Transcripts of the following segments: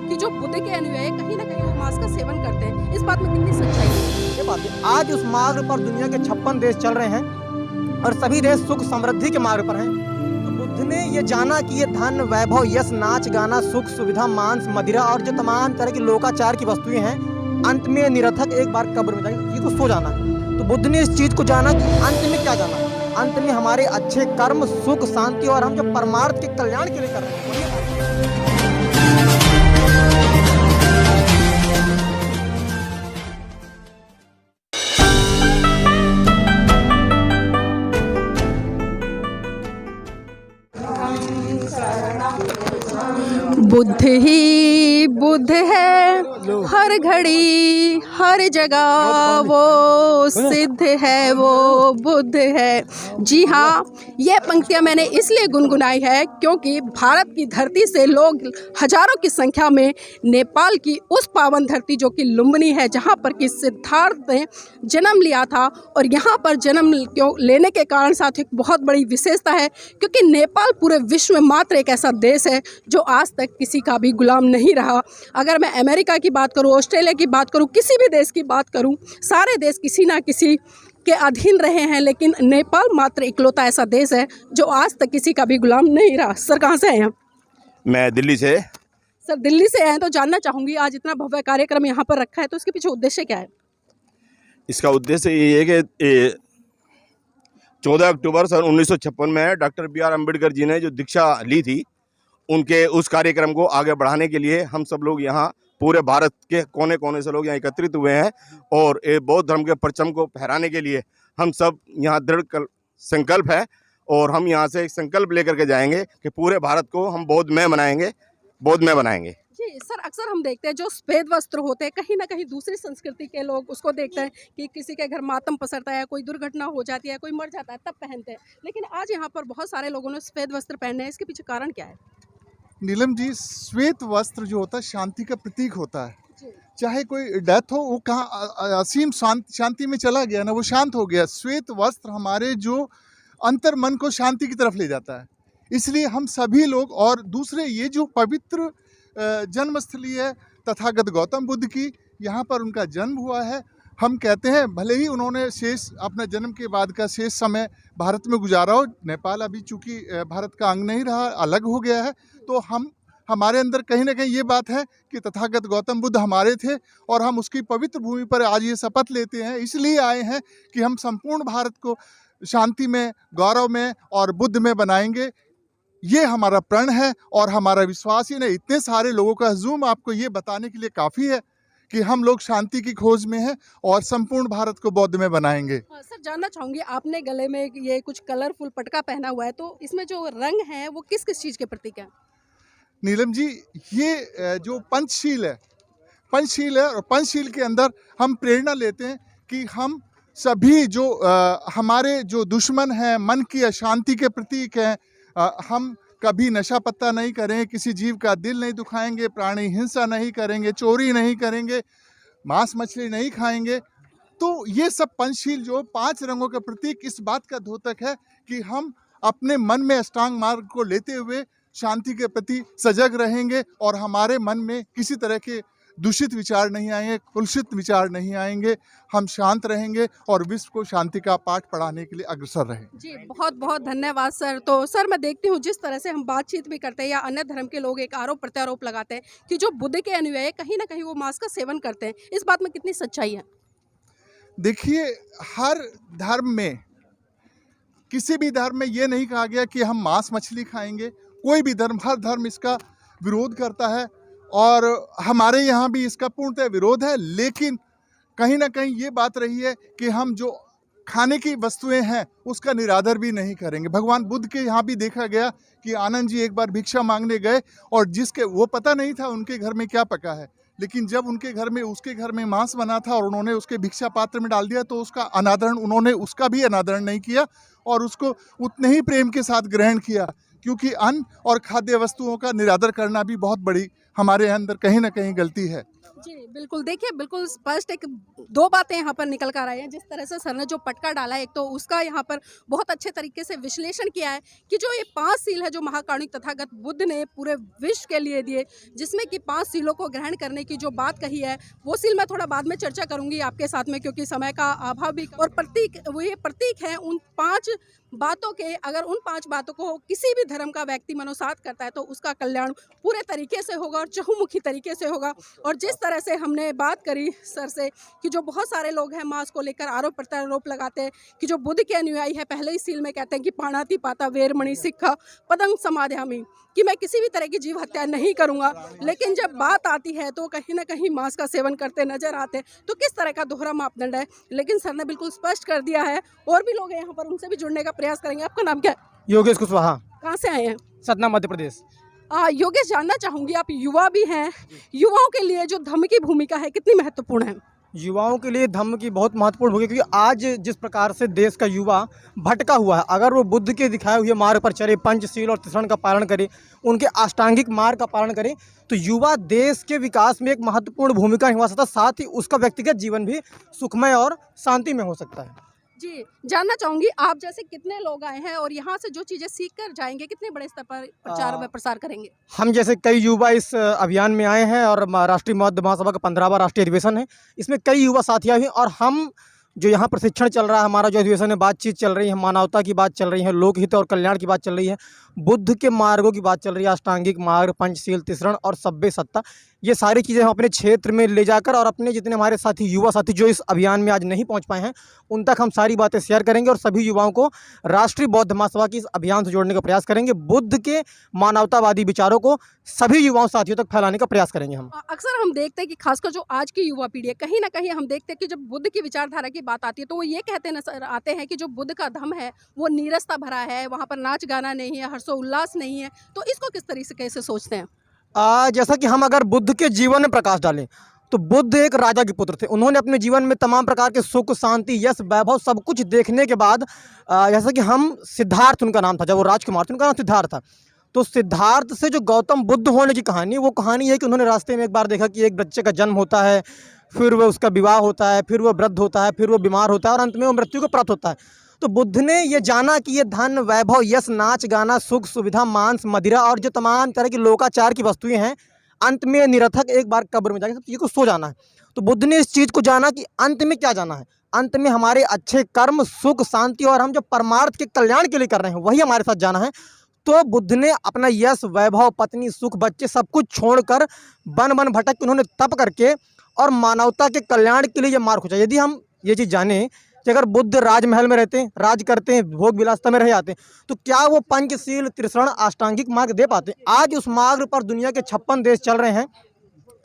कि जो बुद्ध के अनुयायी कहीं ना कहीं वो मांस का सेवन करते हैं। इस बात में कितनी सच्चाई है? ये बात है। आज उस मार्ग पर दुनिया के 56 देश चल रहे हैं और सभी देश सुख समृद्धि के मार्ग पर हैं। तो बुद्ध ने ये जाना कि ये धन, वैभव, यश, नाच गाना, सुख सुविधा, मांस, मदिरा और जो तमाम तरह की लोकाचार की वस्तुएं हैं, अंत में निरर्थक एक बार कब्र में जाएगी, ये तो सो जाना है। तो बुद्ध ने इस चीज को जाना कि अंत में क्या जाना, अंत में हमारे अच्छे कर्म, सुख, शांति और हम जो परमार्थ के कल्याण के लिए कर रहे हैं। बुद्ध ही बुद्ध है, हर घड़ी हर जगह वो सिद्ध है, वो बुद्ध है। जी हाँ, ये पंक्तियाँ मैंने इसलिए गुनगुनाई है क्योंकि भारत की धरती से लोग हजारों की संख्या में नेपाल की उस पावन धरती जो कि लुम्बिनी है, जहाँ पर कि सिद्धार्थ ने जन्म लिया था, और यहाँ पर जन्म लेने के कारण साथ एक बहुत बड़ी विशेषता है क्योंकि नेपाल पूरे विश्व में मात्र एक ऐसा देश है जो आज तक किसी का भी गुलाम नहीं रहा। अगर मैं अमेरिका की बात करूं, ऑस्ट्रेलिया की बात करूं, किसी भी देश की बात करूं, सारे देश किसी ना किसी के अधीन रहे हैं, लेकिन नेपाल मात्र इकलौता ऐसा देश है जो आज तक किसी का भी गुलाम नहीं रहा। सर कहाँ से आए हैं? मैं दिल्ली से। सर दिल्ली से आए हैं, तो जानना चाहूँगी आज इतना भव्य कार्यक्रम यहाँ पर रखा है तो इसके पीछे उद्देश्य क्या है? इसका उद्देश्य ये है कि 14 अक्टूबर सन 1956 में डॉक्टर B.R. अम्बेडकर जी ने जो दीक्षा ली थी, उनके उस कार्यक्रम को आगे बढ़ाने के लिए हम सब लोग यहाँ पूरे भारत के कोने कोने से लोग यहाँ एकत्रित हुए हैं और ये बौद्ध धर्म के परचम को फहराने के लिए हम सब यहाँ दृढ़ संकल्प है और हम यहाँ से एक संकल्प लेकर के जाएंगे कि पूरे भारत को हम बौद्धमय बनाएंगे, बौद्धमय बनाएंगे। जी सर, अक्सर हम देखते हैं जो सफ़ेद वस्त्र होते हैं, कहीं ना कहीं दूसरी संस्कृति के लोग उसको देखते हैं कि किसी के घर मातम पसरता है, कोई दुर्घटना हो जाती है, कोई मर जाता है, तब पहनते हैं, लेकिन आज यहाँ पर बहुत सारे लोगों ने सफ़ेद वस्त्र पहने हैं। इसके पीछे कारण क्या है? नीलम जी, श्वेत वस्त्र जो होता है शांति का प्रतीक होता है। चाहे कोई डेथ हो, वो कहाँ असीम शांति में चला गया ना, वो शांत हो गया। श्वेत वस्त्र हमारे जो अंतर मन को शांति की तरफ ले जाता है। इसलिए हम सभी लोग, और दूसरे ये जो पवित्र जन्मस्थली है तथागत गौतम बुद्ध की, यहाँ पर उनका जन्म हुआ है। हम कहते हैं भले ही उन्होंने शेष अपना जन्म के बाद का शेष समय भारत में गुजारा हो, नेपाल अभी चूँकि भारत का अंग नहीं रहा, अलग हो गया है, तो हमारे अंदर कहीं ना कहीं ये बात है कि तथागत गौतम बुद्ध हमारे थे और हम उसकी पवित्र भूमि पर आज ये शपथ लेते हैं। इसलिए आए हैं कि हम संपूर्ण भारत को शांति में, गौरव में और बुद्ध में बनाएंगे। ये हमारा प्रण है और हमारा विश्वास ही नहीं, इतने सारे लोगों का हजूम आपको ये बताने के लिए काफ़ी है कि हम लोग शांति की खोज में हैं और संपूर्ण भारत को बौद्ध में बनाएंगे। सर जानना चाहूँगी, आपने गले में ये कुछ कलरफुल पटका पहना हुआ है, तो इसमें जो रंग है वो किस किस चीज़ के प्रतीक है? नीलम जी, ये जो पंचशील है और पंचशील के अंदर हम प्रेरणा लेते हैं कि हम सभी जो हमारे जो दुश्मन हैं, मन की अशांति के प्रतीक हैं, हम कभी नशा पत्ता नहीं करेंगे, किसी जीव का दिल नहीं दुखाएंगे, प्राणी हिंसा नहीं करेंगे, चोरी नहीं करेंगे, मांस मछली नहीं खाएंगे। तो ये सब पंचशील जो 5 रंगों का प्रतीक इस बात का द्योतक है कि हम अपने मन में अष्टांग मार्ग को लेते हुए शांति के प्रति सजग रहेंगे और हमारे मन में किसी तरह के दूषित विचार नहीं आएंगे, कुलसित विचार नहीं आएंगे। हम शांत रहेंगे और विश्व को शांति का पाठ पढ़ाने के लिए अग्रसर रहेंगे। जी बहुत बहुत धन्यवाद सर। तो सर मैं देखती हूँ जिस तरह से हम बातचीत भी करते हैं या अन्य धर्म के लोग एक आरोप प्रत्यारोप लगाते हैं कि जो बुद्ध के अनुयायी कहीं ना कहीं वो मांस का सेवन करते हैं, इस बात में कितनी सच्चाई है? देखिए, हर धर्म में, किसी भी धर्म में ये नहीं कहा गया कि हम मांस मछली खाएंगे। कोई भी धर्म, हर धर्म इसका विरोध करता है और हमारे यहाँ भी इसका पूर्णतः विरोध है। लेकिन कहीं ना कहीं ये बात रही है कि हम जो खाने की वस्तुएं हैं उसका निरादर भी नहीं करेंगे। भगवान बुद्ध के यहाँ भी देखा गया कि आनंद जी एक बार भिक्षा मांगने गए और जिसके वो पता नहीं था उनके घर में क्या पका है, लेकिन जब उनके घर में, उसके घर में मांस बना था और उन्होंने उसके भिक्षा पात्र में डाल दिया तो उसका अनादरण, उन्होंने उसका भी अनादरण नहीं किया और उसको उतने ही प्रेम के साथ ग्रहण किया। क्योंकि अन्न और खाद्य वस्तुओं का निरादर करना भी बहुत बड़ी हमारे अंदर कहीं ना कहीं गलती है। जी बिल्कुल, देखिए बिल्कुल स्पष्ट एक दो बातें यहाँ पर निकल कर आई हैं। जिस तरह से सर ने जो पटका डाला है, एक तो उसका यहाँ पर बहुत अच्छे तरीके से विश्लेषण किया है कि जो ये 5 सील है जो महाकारुणिक तथागत बुद्ध ने पूरे विश्व के लिए दिए, जिसमें कि 5 सीलों को ग्रहण करने की जो बात कही है, वो सील मैं थोड़ा बाद में चर्चा करूंगी आपके साथ में, क्योंकि समय का अभाव भी। और प्रतीक, वो ये प्रतीक है उन 5 बातों के। अगर उन 5 बातों को किसी भी धर्म का व्यक्ति मनोसात करता है तो उसका कल्याण पूरे तरीके से होगा और चहुमुखी तरीके से होगा। और जिस तरह से हमने बात करी सर से कि जो बहुत सारे लोग हैं मांस को लेकर आरोप प्रत्यारोप लगाते हैं कि जो बुद्ध के अनुयायी है, पहले ही सील में कहते हैं कि पाणाति पाता वेरमणि सिक्खा पदंग समाध्यामि, कि मैं किसी भी तरह की जीव हत्या नहीं करूंगा। लेकिन जब बात आती है तो कहीं ना कहीं मांस का सेवन करते नजर आते हैं। तो किस तरह का दोहरा मापदंड है, लेकिन सर ने बिल्कुल स्पष्ट कर दिया है। और भी लोग हैं यहाँ पर, उनसे भी जुड़ने का प्रयास करेंगे। आपका नाम क्या है? योगेश कुशवाहा, कहाँ से आए हैं? सतना, मध्य प्रदेश। योगेश, जानना चाहूंगी, आप युवा भी हैं, युवाओं के लिए जो धम्म की भूमिका है कितनी महत्वपूर्ण है? युवाओं के लिए धम्म की बहुत महत्वपूर्ण होगी, क्योंकि आज जिस प्रकार से देश का युवा भटका हुआ है, अगर वो बुद्ध के दिखाए हुए मार्ग पर चले, पंचशील और त्रिशरण का पालन करे, उनके अष्टांगिक मार्ग का पालन करे, तो युवा देश के विकास में एक महत्वपूर्ण भूमिका निभा सकता है। साथ ही उसका व्यक्तिगत जीवन भी सुखमय और शांति में हो सकता है। जी, जानना चाहूंगी, आप जैसे कितने लोग आए हैं और यहाँ से जो चीज़ें सीख कर जाएंगे, कितने बड़े स्तर पर प्रचार व प्रसार करेंगे? हम जैसे कई युवा इस अभियान में आए हैं और राष्ट्रीय मौद्ध महासभा का 15वां राष्ट्रीय अधिवेशन है, इसमें कई युवा साथी आए हैं। और हम जो यहाँ प्रशिक्षण चल रहा है, हमारा जो अधिवेशन है, बातचीत चल रही है, मानवता की बात चल रही है, लोकहित और कल्याण की बात चल रही है, बुद्ध के मार्गों की बात चल रही है, अष्टांगिक मार्ग, पंचशील, त्रिशरण और सभ्य सत्ता, ये सारी चीज़ें हम अपने क्षेत्र में ले जाकर और अपने जितने हमारे साथी युवा साथी जो इस अभियान में आज नहीं पहुंच पाए हैं, उन तक हम सारी बातें शेयर करेंगे और सभी युवाओं को राष्ट्रीय बौद्ध महासभा की इस अभियान से जोड़ने का प्रयास करेंगे। बुद्ध के मानवतावादी विचारों को सभी युवाओं साथियों तक फैलाने का प्रयास करेंगे हम। अक्सर हम देखते हैं कि खासकर जो आज की युवा पीढ़ी है, कहीं ना कहीं हम देखते हैं कि जब बुद्ध की विचारधारा की बात आती है तो वो ये कहते नजर आते हैं कि जो बुद्ध का धम्म है वो नीरसता भरा है, वहाँ पर नाच गाना नहीं है, हर्षोल्लास नहीं है। तो इसको किस तरीके से कैसे सोचते हैं? जैसा कि हम अगर बुद्ध के जीवन में प्रकाश डालें तो बुद्ध एक राजा के पुत्र थे। उन्होंने अपने जीवन में तमाम प्रकार के सुख, शांति, यश, वैभव सब कुछ देखने के बाद जैसा कि हम सिद्धार्थ उनका नाम था, जब वो राजकुमार थे उनका नाम सिद्धार्थ था। तो सिद्धार्थ से जो गौतम बुद्ध होने की कहानी, वो कहानी है कि उन्होंने रास्ते में एक बार देखा कि एक बच्चे का जन्म होता है, फिर वह उसका विवाह होता है, फिर वह वृद्ध होता है, फिर वह बीमार होता है और अंत में वो मृत्यु को प्राप्त होता है। तो बुद्ध ने ये जाना कि ये धन, वैभव, यश, नाच गाना, सुख सुविधा, मांस, मदिरा और जो तमाम तरह की लोकाचार की वस्तुएं हैं, अंत में निरर्थक, एक बार कब्र में जाके सब चीज़ को सो जाना है। तो बुद्ध ने इस चीज़ को जाना कि अंत में क्या जाना है, अंत में हमारे अच्छे कर्म, सुख, शांति और हम जो परमार्थ के कल्याण के लिए कर रहे हैं वही हमारे साथ जाना है। तो बुद्ध ने अपना यश, वैभव, पत्नी, सुख, बच्चे सब कुछ छोड़कर वन वन भटक के उन्होंने तप करके और मानवता के कल्याण के लिए ये मार्ग खोजा। यदि हम ये चीज़ जाने कि अगर बुद्ध राजमहल में रहते हैं, राज करते हैं, भोग विलासता में रह जाते हैं, तो क्या वो पंचशील, त्रिशरण, अष्टांगिक मार्ग दे पाते? आज उस मार्ग पर दुनिया के 56 देश चल रहे हैं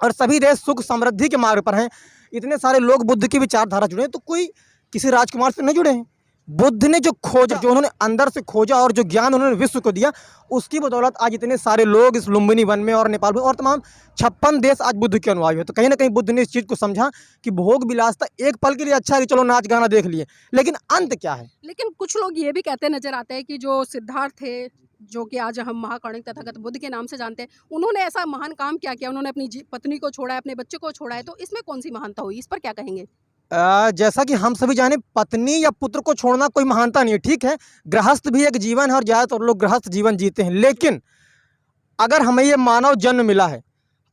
और सभी देश सुख समृद्धि के मार्ग पर हैं। इतने सारे लोग बुद्ध की विचारधारा जुड़े हैं, तो कोई किसी राजकुमार से नहीं जुड़े हैं। बुद्ध ने जो खोजा, जो उन्होंने अंदर से खोजा और जो ज्ञान उन्होंने विश्व को दिया, उसकी बदौलत आज इतने सारे लोग इस लुम्बिनी वन में और नेपाल में और तमाम 56 देश आज बुद्ध के अनुयायी है। तो कहीं ना कहीं बुद्ध ने इस चीज़ को समझा कि भोग विलासता एक पल के लिए अच्छा है कि चलो नाच गाना देख लिए, लेकिन अंत क्या है। लेकिन कुछ लोग ये भी कहते नजर आते हैं कि जो सिद्धार्थ थे, जो कि आज हम महाकारुणिक तथागत बुद्ध के नाम से जानते हैं, उन्होंने ऐसा महान काम क्या किया? उन्होंने अपनी पत्नी को छोड़ा है, अपने बच्चे को छोड़ा है, तो इसमें कौन सी महानता हुई? इस पर क्या कहेंगे? जैसा कि हम सभी जाने, पत्नी या पुत्र को छोड़ना कोई महानता नहीं है, ठीक है, गृहस्थ भी एक जीवन है और ज़्यादातर लोग गृहस्थ जीवन जीते हैं। लेकिन अगर हमें ये मानव जन्म मिला है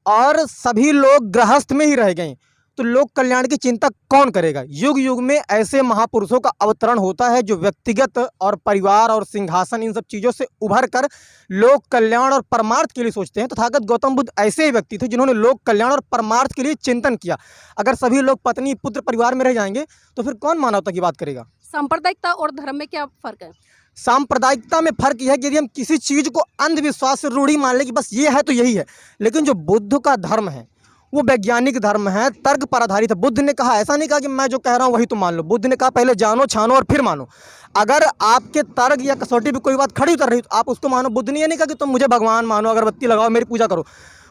और सभी लोग गृहस्थ में ही रह गए, तो लोक कल्याण की चिंता कौन करेगा? युग युग में ऐसे महापुरुषों का अवतरण होता है जो व्यक्तिगत और परिवार और सिंहासन, इन सब चीज़ों से उभर कर लोक कल्याण और परमार्थ के लिए सोचते हैं। तथागत गौतम बुद्ध ऐसे ही व्यक्ति थे जिन्होंने लोक कल्याण और परमार्थ के लिए चिंतन किया। अगर सभी लोग पत्नी, पुत्र, परिवार में रह जाएंगे तो फिर कौन मानवता की बात करेगा? सांप्रदायिकता और धर्म में क्या फर्क है? सांप्रदायिकता में फर्क यह है कि यदि हम किसी चीज़ को अंधविश्वास से रूढ़ी मान लें कि बस ये है तो यही है, लेकिन जो बुद्ध का धर्म है वो वैज्ञानिक धर्म है, तर्क पर आधारित है। बुद्ध ने कहा, ऐसा नहीं कहा कि मैं जो कह रहा हूँ वही तुम मान लो। बुद्ध ने कहा पहले जानो, छानो और फिर मानो। अगर आपके तर्क या कसौटी पे कोई बात खड़ी उतर रही तो आप उसको मानो। बुद्ध ने ये नहीं कहा कि तुम मुझे भगवान मानो, अगरबत्ती लगाओ, मेरी पूजा करो।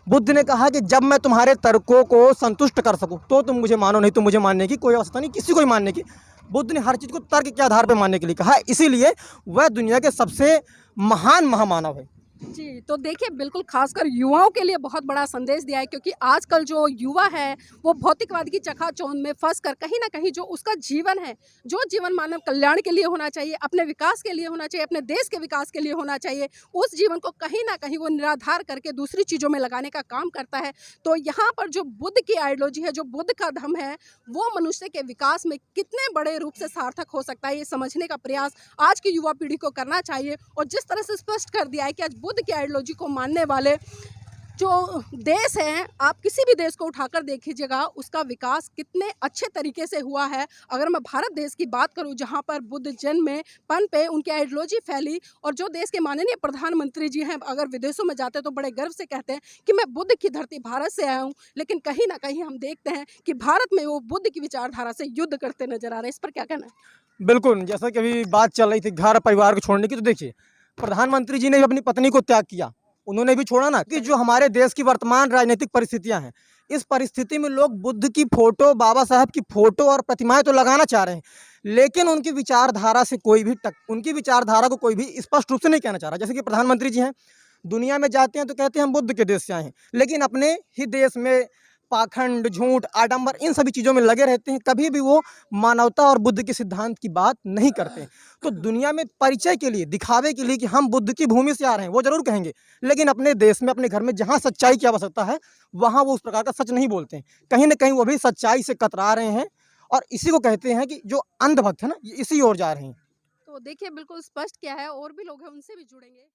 बुद्ध ने कहा कि जब मैं तुम्हारे तर्कों को संतुष्ट कर सकूँ तो तुम मुझे मानो, नहीं तो मुझे मानने की कोई अवस्था नहीं, किसी को ही मानने की। बुद्ध ने हर चीज़ को तर्क के आधार पर मानने के लिए कहा, इसीलिए वह दुनिया के सबसे महान महामानव है। जी, तो देखिए बिल्कुल ख़ासकर युवाओं के लिए बहुत बड़ा संदेश दिया है, क्योंकि आजकल जो युवा है वो भौतिकवाद की चकाचौंध में फँसकर कहीं न कहीं जो उसका जीवन है, जो जीवन मानव कल्याण के लिए होना चाहिए, अपने विकास के लिए होना चाहिए, अपने देश के विकास के लिए होना चाहिए, उस जीवन को कहीं न कहीं वो निराधार करके दूसरी चीज़ों में लगाने का काम करता है। तो यहाँ पर जो बुद्ध की आइडियोलॉजी है, जो बुद्ध का धम्म है, वो मनुष्य के विकास में कितने बड़े रूप से सार्थक हो सकता है, ये समझने का प्रयास आज की युवा पीढ़ी को करना चाहिए। और जिस तरह से स्पष्ट कर दिया है कि आज बुद्ध की आइडियोलॉजी को मानने वाले जो देश हैं, आप किसी भी देश को उठाकर देखिएगा उसका विकास कितने अच्छे तरीके से हुआ है। अगर मैं भारत देश की बात करूं, जहां पर बुद्ध जन्मे, पनपे, उनकी आइडियोलॉजी फैली, और जो देश के माननीय प्रधानमंत्री जी हैं अगर विदेशों में जाते तो बड़े गर्व से कहते हैं कि मैं बुद्ध की धरती भारत से आया हूं, लेकिन कहीं ना कहीं हम देखते हैं कि भारत में वो बुद्ध की विचारधारा से युद्ध करते नजर आ रहे हैं। इस पर क्या कहना है? बिल्कुल, जैसा कि अभी बात चल रही थी घर परिवार को छोड़ने की, तो देखिए प्रधानमंत्री जी ने भी अपनी पत्नी को त्याग किया, उन्होंने भी छोड़ा ना। कि जो हमारे देश की वर्तमान राजनीतिक परिस्थितियां हैं, इस परिस्थिति में लोग बुद्ध की फोटो, बाबा साहब की फोटो और प्रतिमाएं तो लगाना चाह रहे हैं, लेकिन उनकी विचारधारा से कोई भी उनकी विचारधारा को कोई भी स्पष्ट रूप से नहीं कहना चाह रहा। जैसे कि प्रधानमंत्री जी हैं, दुनिया में जाते हैं तो कहते हैं हम बुद्ध के देश से आए हैं, लेकिन अपने ही देश में पाखंड, झूठ, आडंबर, इन सभी चीज़ों में लगे रहते हैं। कभी भी वो मानवता और बुद्ध के सिद्धांत की बात नहीं करते। तो दुनिया में परिचय के लिए, दिखावे के लिए कि हम बुद्ध की भूमि से आ रहे हैं, वो ज़रूर कहेंगे, लेकिन अपने देश में, अपने घर में जहाँ सच्चाई की आवश्यकता है, वहाँ वो उस प्रकार का सच नहीं बोलते हैं। कहीं न कहीं वो भी सच्चाई से कतरा रहे हैं, और इसी को कहते हैं कि जो अंधभक्त है ना, ये इसी ओर जा रहे हैं। तो देखिए बिल्कुल स्पष्ट क्या है, और भी लोग हैं उनसे भी जुड़ेंगे।